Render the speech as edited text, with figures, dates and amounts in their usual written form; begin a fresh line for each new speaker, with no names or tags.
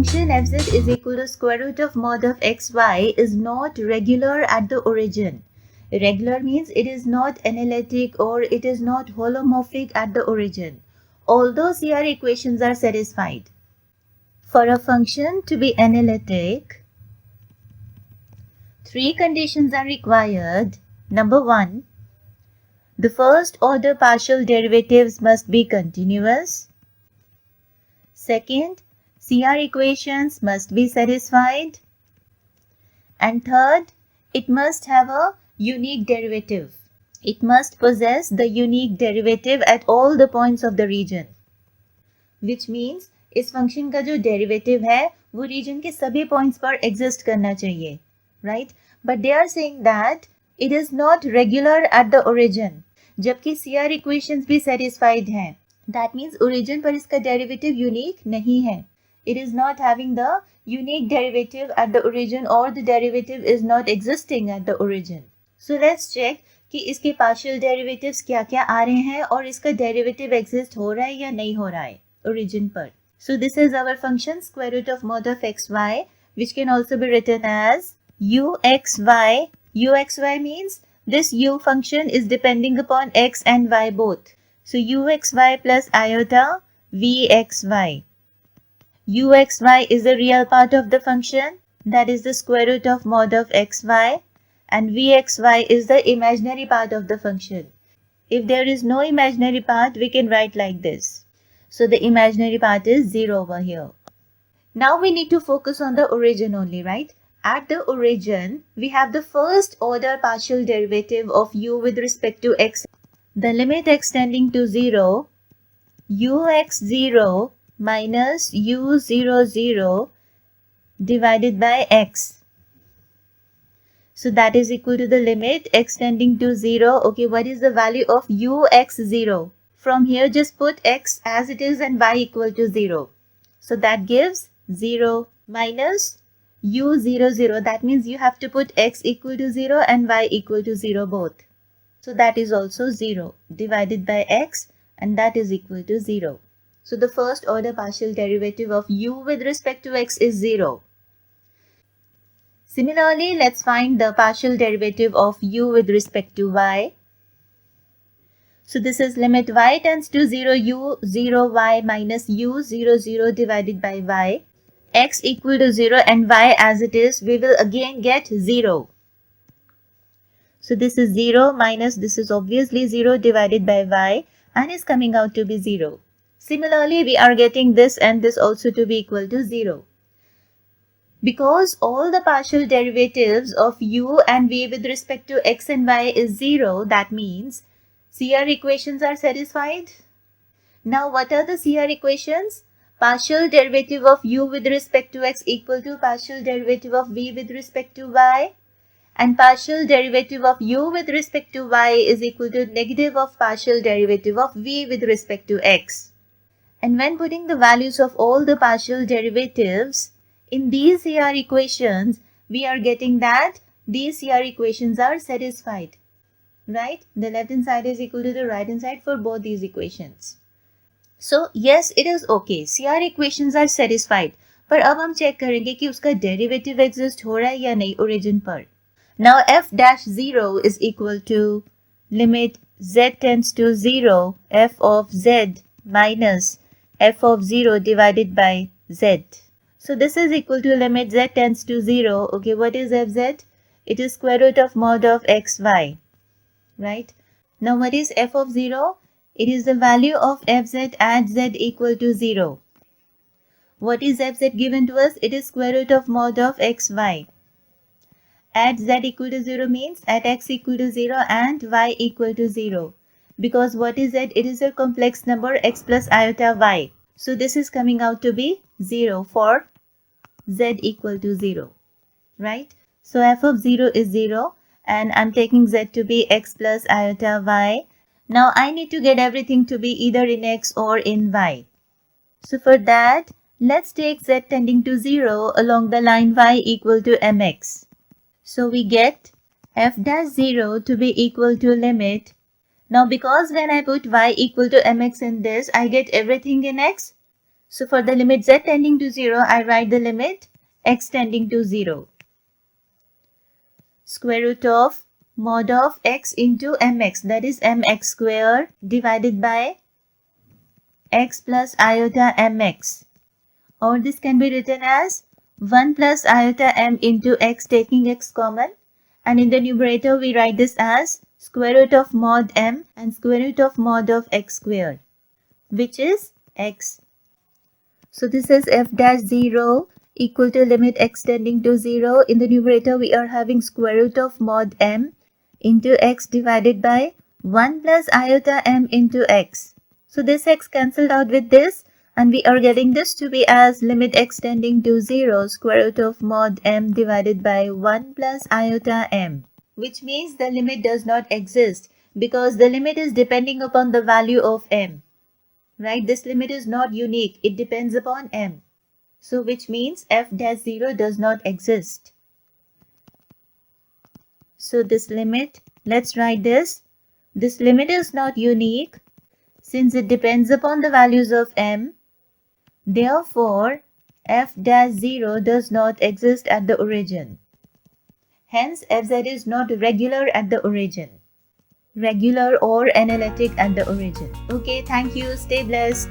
function fz is equal to square root of mod of xy is not regular at the origin. Irregular means it is not analytic or it is not holomorphic at the origin, although CR equations are satisfied. For a function to be analytic, three conditions are required. Number one, the first order partial derivatives must be continuous. Second, CR equations must be satisfied. And third, it must have a unique derivative. It must possess the unique derivative at all the points of the region. Which means इस function का जो derivative है वो reason के सभी points पर exist करना चाहिए, right? But they are saying that it is not regular at the origin, जबकि सीआर इक्वेशंस भी सेटिस्फाइड हैं. दैट मीन्स ओरिजिन पर इसका डेरिवेटिव यूनिक नहीं है. It is not having the unique derivative at the origin और the derivative is not existing at the origin. So let's check कि इसके पार्शियल डेरिवेटिव्स क्या क्या आ रहे हैं और इसका डेरिवेटिव एग्जिस्ट हो रहा है या नहीं हो रहा है ओरिजिन पर. So this is our function square root of mod of xy, which can also be written as uxy. Uxy means this u function is depending upon x and y both. So uxy plus iota vxy. Uxy is the real part of the function, that is the square root of mod of xy, and vxy is the imaginary part of the function. If there is no imaginary part, we can write like this. So the imaginary part is 0 over here. Now we need to focus on the origin only, right? At the origin, we have the first order partial derivative of u with respect to x. The limit extending to 0, ux0 minus u00 divided by x. So that is equal to the limit extending to 0. Okay, what is the value of ux0? From here, just put x as it is and y equal to 0. So that gives 0 minus u00. That means you have to put x equal to 0 and y equal to 0 both. So that is also 0 divided by x, and that is equal to 0. So the first order partial derivative of u with respect to x is 0. Similarly, let's find the partial derivative of u with respect to y. So this is limit y tends to 0 u 0 y minus u 0 0 divided by y, x equal to 0 and y as it is, we will again get 0. So this is 0 minus this is obviously 0 divided by y and is coming out to be 0. Similarly, we are getting this and this also to be equal to 0. Because all the partial derivatives of u and v with respect to x and y is 0, that means CR equations are satisfied. Now what are the CR equations? Partial derivative of u with respect to x equal to partial derivative of v with respect to y, and partial derivative of u with respect to y is equal to negative of partial derivative of v with respect to x. And when putting the values of all the partial derivatives in these CR equations, we are getting that these CR equations are satisfied. Right? The left hand side is equal to the right hand side for both these equations. So yes, it is okay. CR equations are satisfied. पर अब हम check करेंगे कि उसका derivative exist हो रहा है या नहीं ओरिजिन पर. Now f dash 0 is equal to limit z tends to 0 f of z minus f of 0 divided by z. So this is equal to limit z tends to 0. Okay, what is fz? It is square root of mod of xy. Right? Now what is f of 0? It is the value of fz at z equal to 0. What is fz given to us? It is square root of mod of xy. At z equal to 0 means at x equal to 0 and y equal to 0. Because what is z? It is a complex number x plus iota y. So this is coming out to be 0 for z equal to 0. Right? So f of 0 is 0. And I'm taking z to be x plus iota y. Now I need to get everything to be either in x or in y. So for that, let's take z tending to 0 along the line y equal to mx. So we get f dash 0 to be equal to limit. Now because when I put y equal to mx in this, I get everything in x. So for the limit z tending to 0, I write the limit x tending to 0. Square root of mod of x into mx, that is mx square divided by x plus iota mx. Or this can be written as 1 plus iota m into x taking x common. And in the numerator we write this as square root of mod m and square root of mod of x squared, which is x. So this is f dash 0 equal to limit x tending to 0. In the numerator we are having square root of mod m into x divided by 1 plus iota m into x. So this x cancelled out with this, and we are getting this to be as limit x tending to 0 square root of mod m divided by 1 plus iota m, which means the limit does not exist because the limit is depending upon the value of m. Right? This limit is not unique. It depends upon m. So which means f dash 0 does not exist. So this limit, let's write this. This limit is not unique since it depends upon the values of m. Therefore, f dash 0 does not exist at the origin. Hence, fz is not regular at the origin. Regular or analytic at the origin. Okay, thank you. Stay blessed.